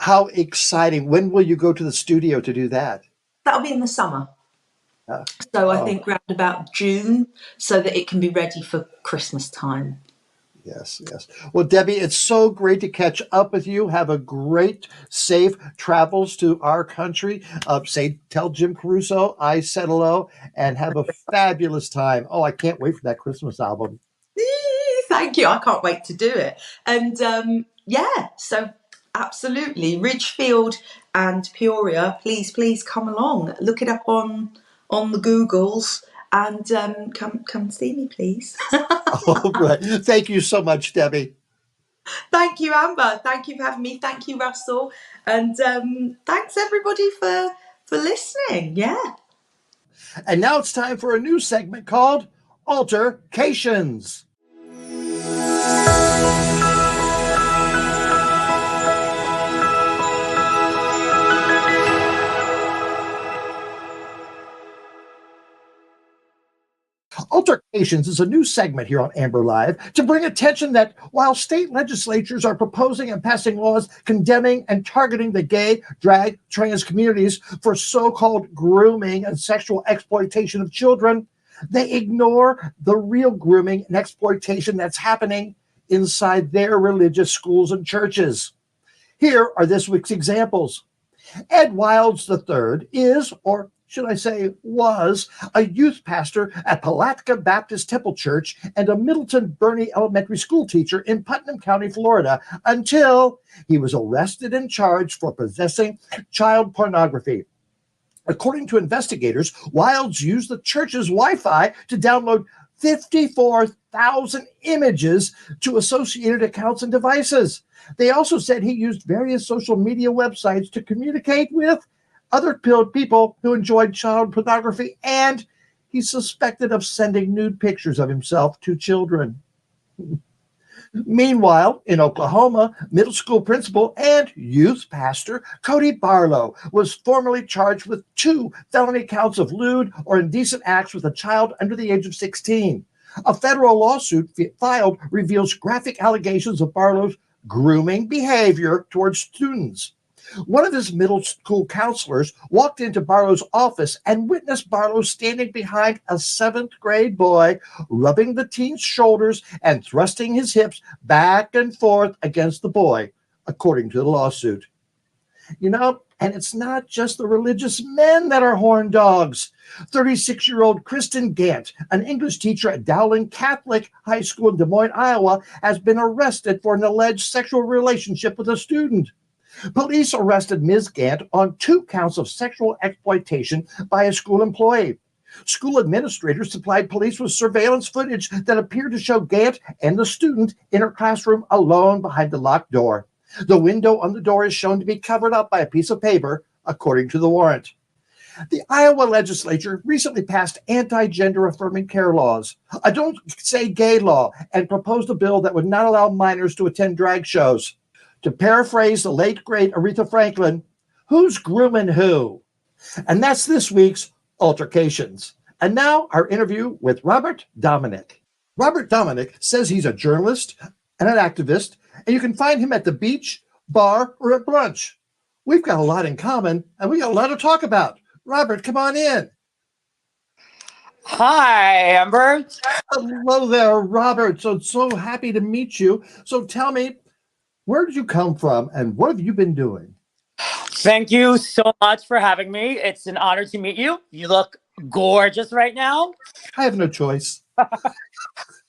[SPEAKER 3] How exciting. When will you go to the studio to do that?
[SPEAKER 11] That'll be in the summer. So I think around about June, so that it can be ready for Christmas time.
[SPEAKER 3] Yes. Well, Debbie, it's so great to catch up with you. Have a great, safe travels to our country. Tell Jim Caruso I said hello, and have a fabulous time. Oh, I can't wait for that Christmas album.
[SPEAKER 11] Thank you. I can't wait to do it. And so absolutely, Ridgefield and Peoria, please come along. Look it up on the Googles. And come see me, please.
[SPEAKER 3] Right. Thank you so much, Debbie.
[SPEAKER 11] Thank you, Amber. Thank you for having me. Thank you, Russell. And thanks, everybody, for listening. Yeah.
[SPEAKER 3] And now it's time for a new segment called Altercations. Altercations is a new segment here on Amber Live to bring attention that while state legislatures are proposing and passing laws condemning and targeting the gay, drag, trans communities for so-called grooming and sexual exploitation of children, they ignore the real grooming and exploitation that's happening inside their religious schools and churches. Here are this week's examples. Ed Wilds III is, or should I say was, a youth pastor at Palatka Baptist Temple Church and a Middleton Burney Elementary School teacher in Putnam County, Florida, until he was arrested and charged for possessing child pornography. According to investigators, Wilds used the church's Wi-Fi to download 54,000 images to associated accounts and devices. They also said he used various social media websites to communicate with other people who enjoyed child pornography, and he's suspected of sending nude pictures of himself to children. Meanwhile, in Oklahoma, middle school principal and youth pastor Cody Barlow was formally charged with 2 felony counts of lewd or indecent acts with a child under the age of 16. A federal lawsuit filed reveals graphic allegations of Barlow's grooming behavior towards students. One of his middle school counselors walked into Barlow's office and witnessed Barlow standing behind a 7th grade boy, rubbing the teen's shoulders and thrusting his hips back and forth against the boy, according to the lawsuit. You know, and it's not just the religious men that are horn dogs. 36-year-old Kristen Gant, an English teacher at Dowling Catholic High School in Des Moines, Iowa, has been arrested for an alleged sexual relationship with a student. Police arrested Ms. Gant on 2 counts of sexual exploitation by a school employee. School administrators supplied police with surveillance footage that appeared to show Gant and the student in her classroom alone behind the locked door. The window on the door is shown to be covered up by a piece of paper, according to the warrant. The Iowa legislature recently passed anti-gender affirming care laws, a don't say gay law, and proposed a bill that would not allow minors to attend drag shows. To paraphrase the late, great Aretha Franklin, who's grooming who? And that's this week's Altercations. And now our interview with Robert Dominic. Robert Dominic says he's a journalist and an activist, and you can find him at the beach, bar, or at brunch. We've got a lot in common, and we got a lot to talk about. Robert, come on in.
[SPEAKER 12] Hi, Amber.
[SPEAKER 3] Hello there, Robert. So happy to meet you. So tell me, where did you come from and what have you been doing?
[SPEAKER 12] Thank you so much for having me. It's an honor to meet you. You look gorgeous right now.
[SPEAKER 3] I have no choice.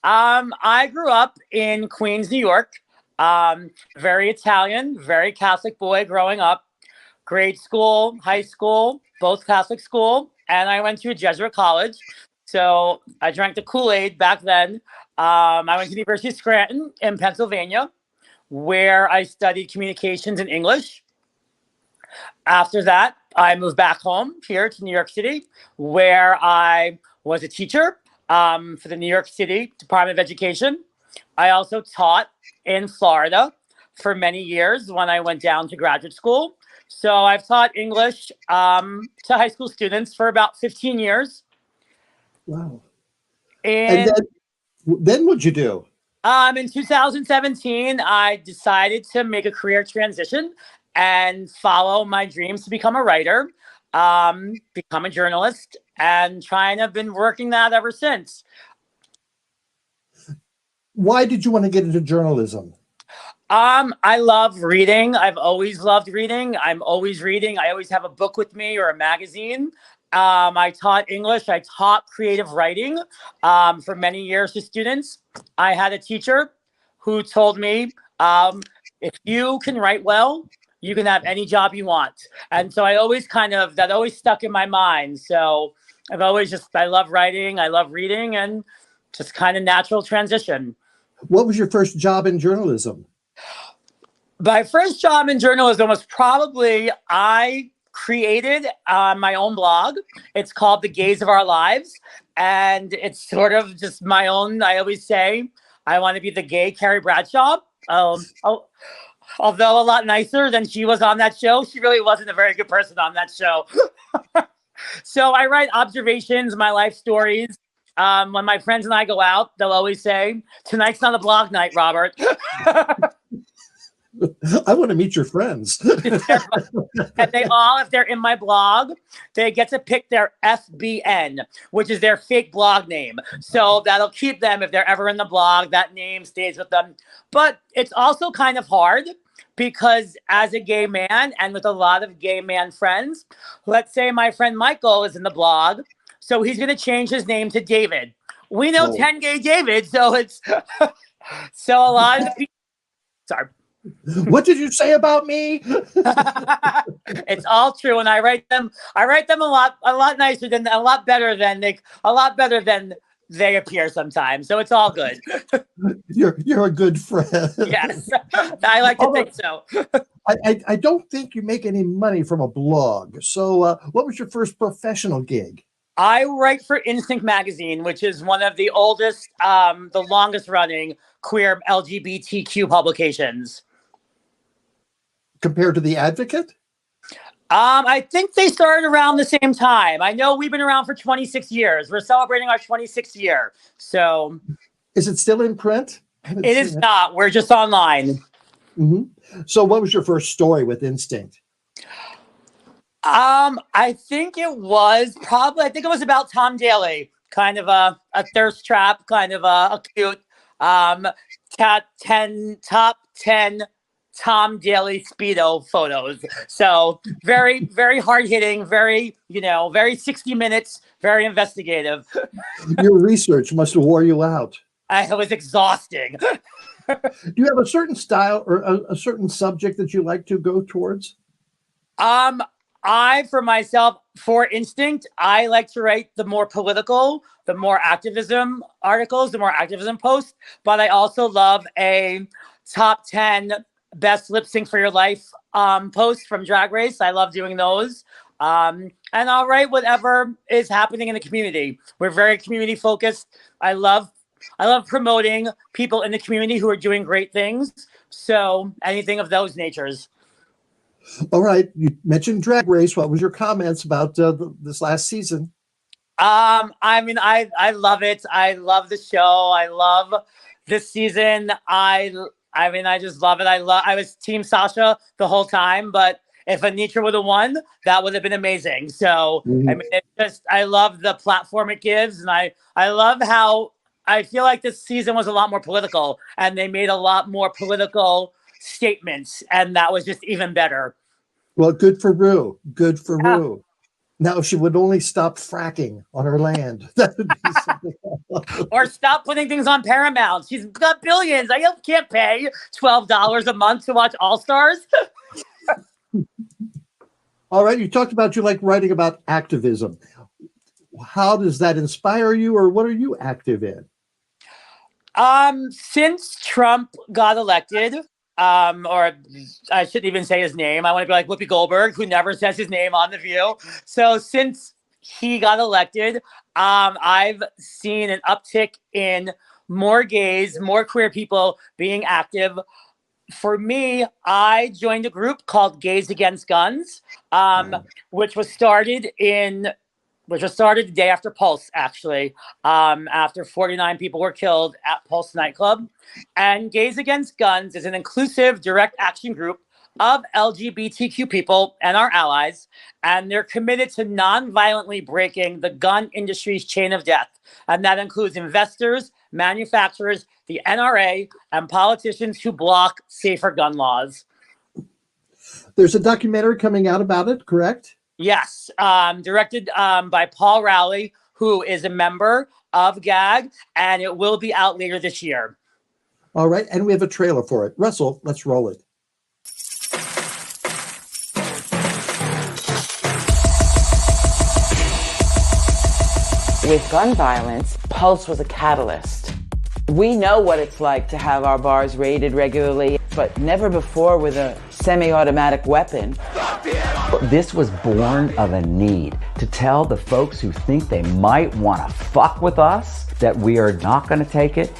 [SPEAKER 12] I grew up in Queens, New York. Very Italian, very Catholic boy growing up. Grade school, high school, both Catholic school. And I went to a Jesuit college. So I drank the Kool-Aid back then. I went to the University of Scranton in Pennsylvania, where I studied communications and English. After that, I moved back home here to New York City, where I was a teacher for the New York City Department of Education. I also taught in Florida for many years when I went down to graduate school. So I've taught English to high school students for about 15 years.
[SPEAKER 3] Wow.
[SPEAKER 12] And
[SPEAKER 3] then what'd you do?
[SPEAKER 12] In 2017, I decided to make a career transition and follow my dreams to become a writer, become a journalist, and have been working that ever since.
[SPEAKER 3] Why did you want to get into journalism?
[SPEAKER 12] I love reading. I've always loved reading. I'm always reading. I always have a book with me or a magazine. I taught English. I taught creative writing for many years to students. I had a teacher who told me, if you can write well, you can have any job you want. And so I always that always stuck in my mind. So I love writing. I love reading, and just kind of natural transition.
[SPEAKER 3] What was your first job in journalism?
[SPEAKER 12] My first job in journalism was probably, I created my own blog. It's called The Gaze of Our Lives. And it's sort of just my own. I always say, I want to be the gay Carrie Bradshaw. Although a lot nicer than she was on that show. She really wasn't a very good person on that show. So I write observations, my life stories. When my friends and I go out, they'll always say, tonight's not a blog night, Robert.
[SPEAKER 3] I want to meet your friends.
[SPEAKER 12] And they all, if they're in my blog, they get to pick their FBN, which is their fake blog name. So that'll keep them, if they're ever in the blog, that name stays with them. But it's also kind of hard because as a gay man and with a lot of gay man friends, let's say my friend Michael is in the blog, so he's going to change his name to David. We know 10 gay David, so it's so a lot of people. Sorry.
[SPEAKER 3] What did you say about me?
[SPEAKER 12] It's all true, and I write them a lot nicer than a lot better than they appear sometimes. So it's all good.
[SPEAKER 3] You're a good friend.
[SPEAKER 12] Yes, I like to think so.
[SPEAKER 3] I don't think you make any money from a blog. So what was your first professional gig?
[SPEAKER 12] I write for Instinct Magazine, which is one of the oldest, the longest running queer LGBTQ publications.
[SPEAKER 3] Compared to The Advocate?
[SPEAKER 12] I think they started around the same time. I know we've been around for 26 years. We're celebrating our 26th year. So,
[SPEAKER 3] is it still in print?
[SPEAKER 12] It is not. We're just online.
[SPEAKER 3] Mm-hmm. So what was your first story with Instinct?
[SPEAKER 12] I think it was about Tom Daly, kind of a thirst trap, kind of a cute top 10 Tom Daly Speedo photos. So very, very hard hitting, very 60 minutes, very investigative.
[SPEAKER 3] Your research must have wore you out.
[SPEAKER 12] It was exhausting.
[SPEAKER 3] Do you have a certain style or a certain subject that you like to go towards?
[SPEAKER 12] For myself, for Instinct, I like to write the more political, the more activism articles, the more activism posts. But I also love a top 10 best lip sync for your life post from Drag Race. I love doing those. And I'll write whatever is happening in the community. We're very community focused. I love promoting people in the community who are doing great things. So anything of those natures.
[SPEAKER 3] All right. You mentioned Drag Race. What was your comments about this last season?
[SPEAKER 12] I love it. I love the show. I love this season. I just love it. I was Team Sasha the whole time, but if Anitra would have won, that would have been amazing. So, I love the platform it gives. And I love how I feel like this season was a lot more political and they made a lot more political statements. And that was just even better.
[SPEAKER 3] Well, good for Rue. Good for Rue. Now, if she would only stop fracking on her land, that would be something else.
[SPEAKER 12] Or stop putting things on Paramount. She's got billions. I can't pay $12 a month to watch All Stars.
[SPEAKER 3] All right. You talked about you like writing about activism. How does that inspire you, or what are you active in?
[SPEAKER 12] Since Trump got elected, or I shouldn't even say his name. I want to be like Whoopi Goldberg, who never says his name on The View. So since he got elected, I've seen an uptick in more gays, more queer people being active. For me, I joined a group called Gays Against Guns, which was started the day after Pulse, actually, after 49 people were killed at Pulse nightclub. And Gays Against Guns is an inclusive direct action group of LGBTQ people and our allies, and they're committed to non-violently breaking the gun industry's chain of death. And that includes investors, manufacturers, the NRA, and politicians who block safer gun laws.
[SPEAKER 3] There's a documentary coming out about it, correct?
[SPEAKER 12] Yes, directed by Paul Rowley, who is a member of GAG, and it will be out later this year.
[SPEAKER 3] All right, and we have a trailer for it. Russell, let's roll it.
[SPEAKER 13] With gun violence, Pulse was a catalyst. We know what it's like to have our bars raided regularly, but never before with a semi-automatic weapon.
[SPEAKER 14] This was born of a need to tell the folks who think they might want to fuck with us that we are not going to take it.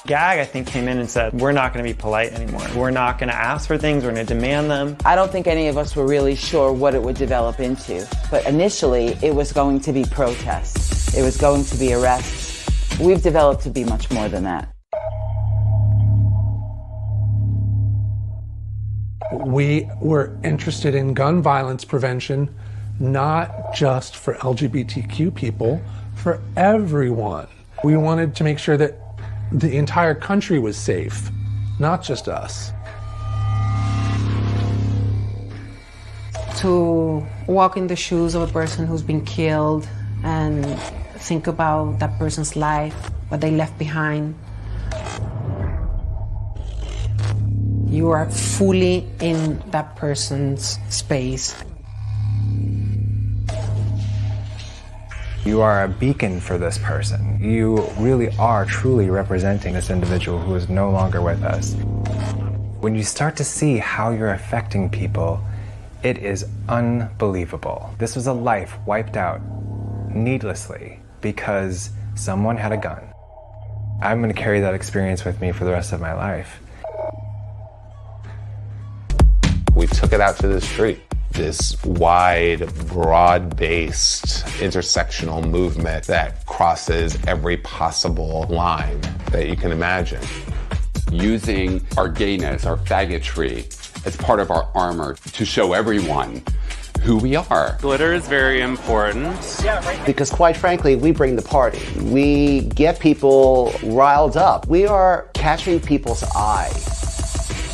[SPEAKER 15] GAG, I think, came in and said, we're not going to be polite anymore. We're not going to ask for things. We're going to demand them.
[SPEAKER 13] I don't think any of us were really sure what it would develop into. But initially, it was going to be protests. It was going to be arrests. We've developed to be much more than that.
[SPEAKER 16] We were interested in gun violence prevention, not just for LGBTQ people, for everyone. We wanted to make sure that the entire country was safe, not just us.
[SPEAKER 17] To walk in the shoes of a person who's been killed and think about that person's life, what they left behind. You are fully in that person's space.
[SPEAKER 18] You are a beacon for this person. You really are truly representing this individual who is no longer with us. When you start to see how you're affecting people, it is unbelievable. This was a life wiped out needlessly because someone had a gun. I'm going to carry that experience with me for the rest of my life.
[SPEAKER 19] We took it out to the street. This wide, broad-based, intersectional movement that crosses every possible line that you can imagine.
[SPEAKER 20] Using our gayness, our faggotry, as part of our armor to show everyone who we are.
[SPEAKER 21] Glitter is very important.
[SPEAKER 22] Because quite frankly, we bring the party. We get people riled up. We are catching people's eye.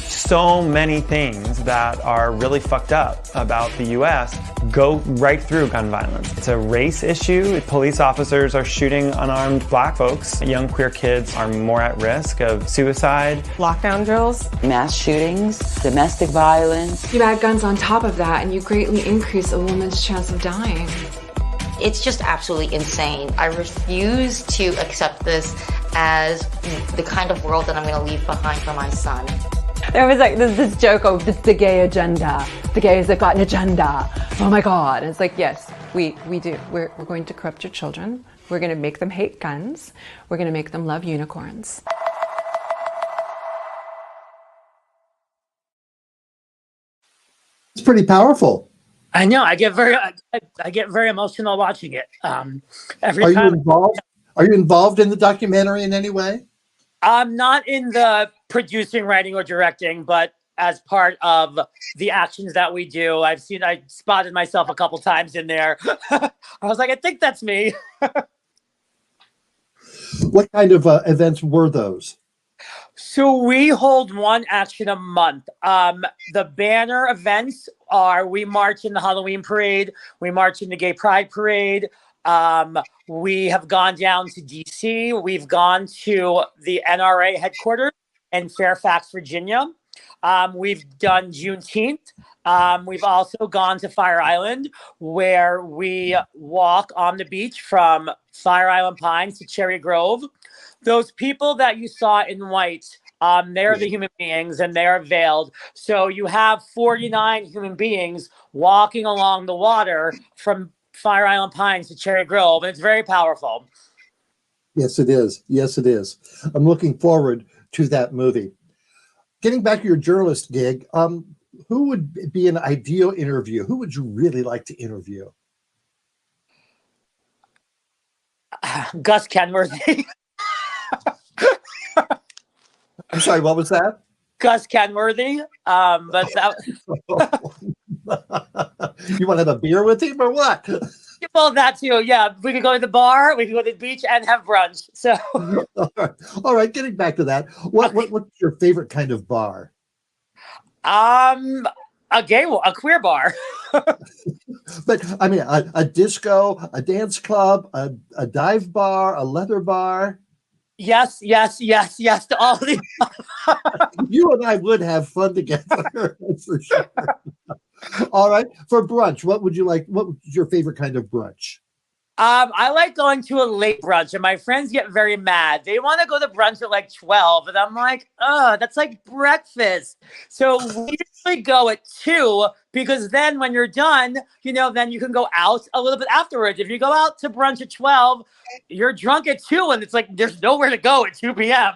[SPEAKER 15] So many things that are really fucked up about the US go right through gun violence. It's a race issue. Police officers are shooting unarmed black folks. Young queer kids are more at risk of suicide.
[SPEAKER 23] Lockdown drills.
[SPEAKER 13] Mass shootings, domestic violence.
[SPEAKER 23] You add guns on top of that and you greatly increase a woman's chance of dying.
[SPEAKER 24] It's just absolutely insane. I refuse to accept this as the kind of world that I'm going to leave behind for my son.
[SPEAKER 17] There was like this joke of the gay agenda. The gays have got an agenda. Oh my God. And it's like, yes, we do. We're going to corrupt your children. We're going to make them hate guns. We're going to make them love unicorns.
[SPEAKER 3] It's pretty powerful.
[SPEAKER 12] I know. I get very emotional watching it. Every
[SPEAKER 3] Are
[SPEAKER 12] time.
[SPEAKER 3] you involved? Are you involved in the documentary in any way?
[SPEAKER 12] I'm not in the producing, writing, or directing, but as part of the actions that we do, I spotted myself a couple times in there. I was like, I think that's me.
[SPEAKER 3] What kind of events were those?
[SPEAKER 12] So we hold one action a month. The banner events are we march in the Halloween parade, we march in the Gay Pride parade. We have gone down to DC. We've gone to the NRA headquarters in Fairfax, Virginia. We've done Juneteenth. We've also gone to Fire Island, where we walk on the beach from Fire Island Pines to Cherry Grove. Those people that you saw in white, they're the human beings and they're veiled. So you have 49 human beings walking along the water from Fire Island Pines to Cherry Grove, and it's very powerful.
[SPEAKER 3] Yes, it is. Yes, it is. I'm looking forward to that movie. Getting back to your journalist gig, who would be an ideal interview? Who would you really like to interview?
[SPEAKER 12] Gus Kenworthy.
[SPEAKER 3] I'm sorry, what was that?
[SPEAKER 12] Gus Kenworthy. But that.
[SPEAKER 3] You want to have a beer with him or what?
[SPEAKER 12] Well, that too. Yeah, we could go to the bar, we could go to the beach, and have brunch. So,
[SPEAKER 3] all right. Getting back to that, what's your favorite kind of bar?
[SPEAKER 12] A queer bar.
[SPEAKER 3] But I mean, a disco, a dance club, a dive bar, a leather bar.
[SPEAKER 12] Yes to all of these.
[SPEAKER 3] You and I would have fun together for sure. All right. For brunch, what would you like? What was your favorite kind of brunch?
[SPEAKER 12] I like going to a late brunch, and my friends get very mad. They want to go to brunch at like 12, and I'm like, oh, that's like breakfast. So we usually go at 2, because then when you're done, then you can go out a little bit afterwards. If you go out to brunch at 12, you're drunk at 2, and it's like there's nowhere to go at 2 p.m.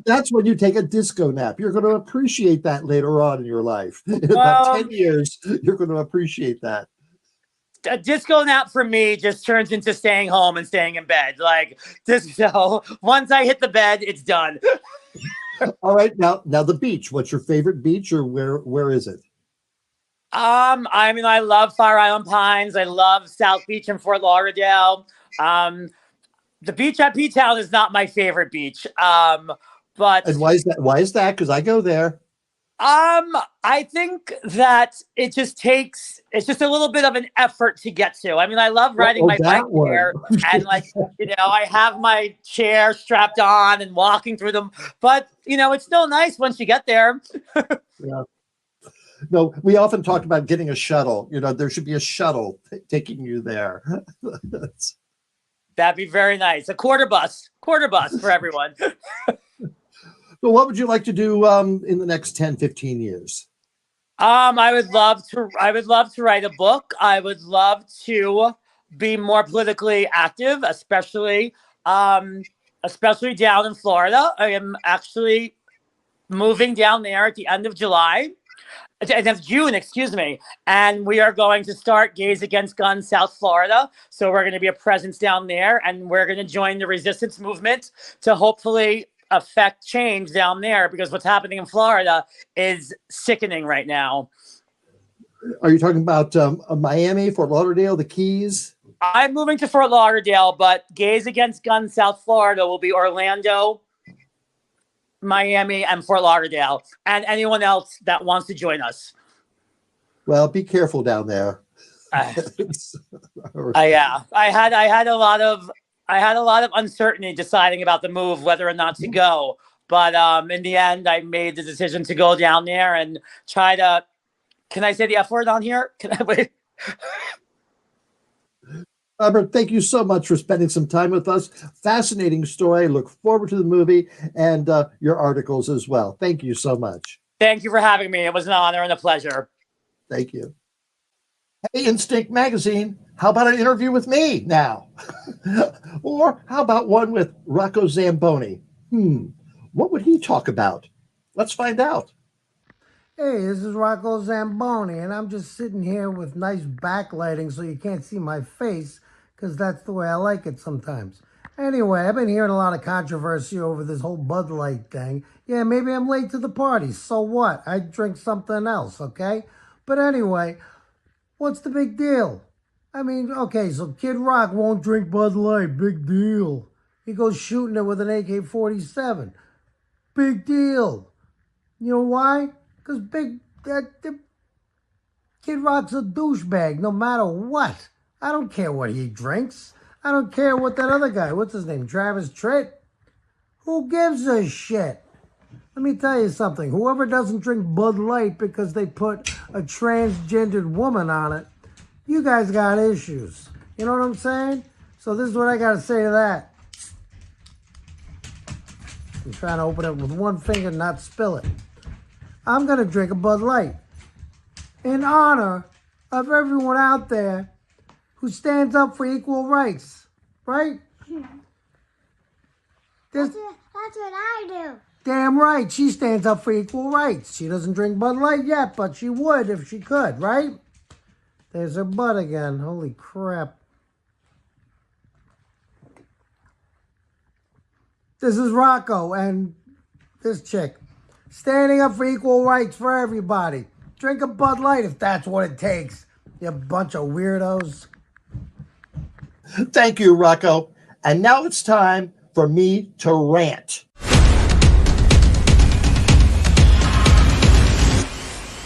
[SPEAKER 3] That's when you take a disco nap. You're going to appreciate that later on in your life. In about 10 years, you're going to appreciate that.
[SPEAKER 12] A disco nap for me just turns into staying home and staying in bed. So once I hit the bed, it's done.
[SPEAKER 3] All right. Now the beach. What's your favorite beach, or where is it?
[SPEAKER 12] I mean, I love Fire Island Pines. I love South Beach in Fort Lauderdale. The beach at P-Town is not my favorite beach. But
[SPEAKER 3] and why is that? Why is that? Because I go there.
[SPEAKER 12] I think that it's just a little bit of an effort to get to. I mean, I love riding my bike there, and I have my chair strapped on and walking through them. But it's still nice once you get there.
[SPEAKER 3] Yeah. No, we often talked about getting a shuttle. You know, there should be a shuttle taking you there.
[SPEAKER 12] That'd be very nice. A quarter bus for everyone.
[SPEAKER 3] So what would you like to do in the next 10, 15 years?
[SPEAKER 12] I would love to write a book. I would love to be more politically active, especially down in Florida. I am actually moving down there at the end of June, excuse me. And we are going to start Gays Against Guns South Florida. So we're going to be a presence down there, and we're going to join the resistance movement to hopefully affect change down there, because what's happening in Florida is sickening right now.
[SPEAKER 3] Are you talking about Miami, Fort Lauderdale, the Keys?
[SPEAKER 12] I'm moving to Fort Lauderdale, but Gays Against Guns South Florida will be Orlando, Miami, and Fort Lauderdale, and anyone else that wants to join us.
[SPEAKER 3] Well, be careful down there.
[SPEAKER 12] Yeah, I had a lot of uncertainty deciding about the move, whether or not to go. But in the end, I made the decision to go down there and try to. Can I say the F word on here? Can I wait?
[SPEAKER 3] Robert, thank you so much for spending some time with us. Fascinating story. Look forward to the movie and your articles as well. Thank you so much.
[SPEAKER 12] Thank you for having me. It was an honor and a pleasure.
[SPEAKER 3] Thank you. Hey, Instinct Magazine, how about an interview with me now? Or how about one with Rocco Zamboni? What would he talk about? Let's find out.
[SPEAKER 1] Hey, this is Rocco Zamboni, and I'm just sitting here with nice backlighting so you can't see my face, because that's the way I like it sometimes. Anyway, I've been hearing a lot of controversy over this whole Bud Light thing. Yeah, maybe I'm late to the party. So what? I drink something else, okay? But anyway, what's the big deal? I mean, okay, so Kid Rock won't drink Bud Light. Big deal. He goes shooting it with an AK-47. Big deal. You know why? Because Kid Rock's a douchebag no matter what. I don't care what he drinks. I don't care what that other guy, what's his name, Travis Tritt? Who gives a shit? Let me tell you something. Whoever doesn't drink Bud Light because they put a transgendered woman on it, you guys got issues. You know what I'm saying? So this is what I got to say to that. I'm trying to open it with one finger and not spill it. I'm going to drink a Bud Light in honor of everyone out there who stands up for equal rights, right? That's what I do. Damn right, she stands up for equal rights. She doesn't drink Bud Light yet, but she would if she could, right? There's her butt again. Holy crap. This is Rocco and this chick. Standing up for equal rights for everybody. Drink a Bud Light if that's what it takes. You bunch of weirdos.
[SPEAKER 3] Thank you, Rocco. And now it's time for me to rant.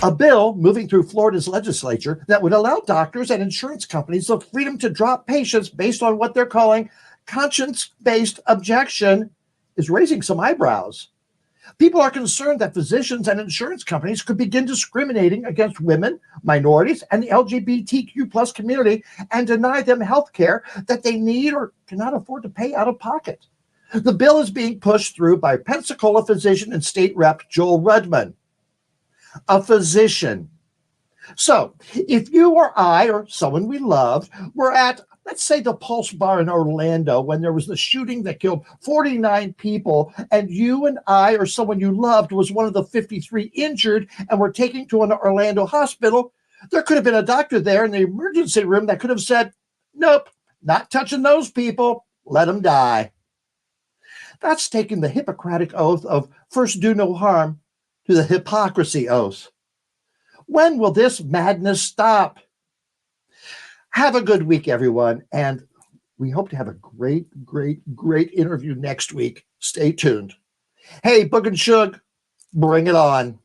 [SPEAKER 3] A bill moving through Florida's legislature that would allow doctors and insurance companies the freedom to drop patients based on what they're calling conscience-based objection is raising some eyebrows. People are concerned that physicians and insurance companies could begin discriminating against women, minorities, and the LGBTQ plus community and deny them health care that they need or cannot afford to pay out of pocket. The bill is being pushed through by Pensacola physician and state rep Joel Rudman, a physician. So if you or I or someone we loved were at, let's say, the Pulse Bar in Orlando when there was the shooting that killed 49 people, and you and I or someone you loved was one of the 53 injured and were taken to an Orlando hospital, there could have been a doctor there in the emergency room that could have said, nope, not touching those people, let them die. That's taking the Hippocratic oath of first do no harm to the hypocrisy oath. When will this madness stop? Have a good week, everyone, and we hope to have a great interview next week. Stay tuned. Hey, Boog and Shug, bring it on.